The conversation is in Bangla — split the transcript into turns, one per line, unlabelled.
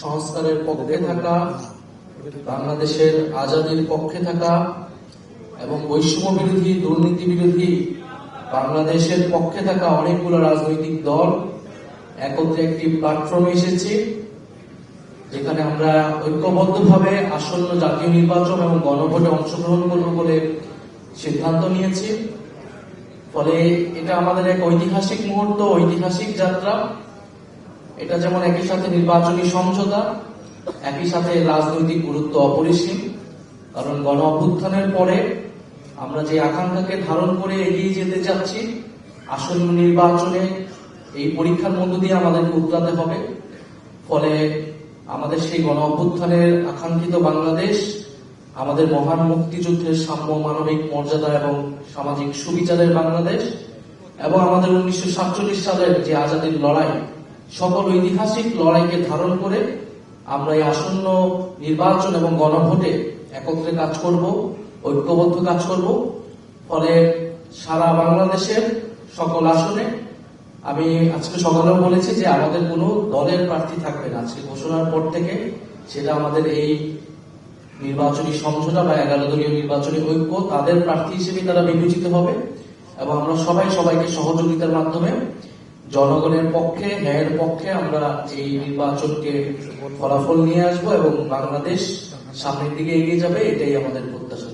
সংস্কারের পক্ষে থাকা, বাংলাদেশের আজাদীর পক্ষে থাকা এবং বৈষম্য বিরোধী, দুর্নীতি বিরোধী বাংলাদেশের পক্ষে থাকা অনেকগুলো রাজনৈতিক দল একত্রে একটি প্ল্যাটফর্মে এসেছি, যেখানে আমরা ঐক্যবদ্ধভাবে আসন্ন জাতীয় নির্বাচন এবং গণভোটে অংশগ্রহণ করব বলে সিদ্ধান্ত নিয়েছি। ফলে এটা আমাদের এক ঐতিহাসিক মুহূর্ত, ঐতিহাসিক যাত্রা। এটা যেমন একই সাথে নির্বাচনী সমঝোতা, একই সাথে রাজনৈতিক গুরুত্ব অপরিসীম। কারণ গণ অভ্যুত্থানের পরে আমরা যে আকাঙ্ক্ষাকে ধারণ করে এগিয়ে যেতে যাচ্ছি, আসন্ন নির্বাচনে এই পরীক্ষার মধ্য দিয়ে আমাদেরকে উতরাতে হবে। ফলে আমাদের সেই গণ অভ্যুত্থানের আকাঙ্ক্ষিত বাংলাদেশ, আমাদের মহান মুক্তিযুদ্ধের সাম্য, মানবিক মর্যাদা এবং সামাজিক সুবিচারের বাংলাদেশ, এবং আমাদের 1947 সালের যে আজাদীর লড়াই, সকল ঐতিহাসিক লড়াইকে ধারণ করে আমরা এই আসন্ন নির্বাচন এবং গণভোটে একত্রে কাজ করব, ঐক্যবদ্ধ কাজ করব। ফলে সারা বাংলাদেশের সকল আসনে, আমি আজকে সকালেও বলেছি যে আমাদের কোনো দলের প্রার্থী থাকবে না আজকে ঘোষণার পর থেকে। সেটা আমাদের এই নির্বাচনী সমঝোতা বা 11 দলীয় নির্বাচনী ঐক্য, তাদের প্রার্থী হিসেবে তারা বিবেচিত হবে। এবং আমরা সবাইকে সহযোগিতার মাধ্যমে জনগণের পক্ষে, ন্যায়ের পক্ষে আমরা এই নির্বাচনকে ফলাফল নিয়ে আসবো এবং বাংলাদেশ সামনের দিকে এগিয়ে যাবে, এটাই আমাদের প্রত্যাশা।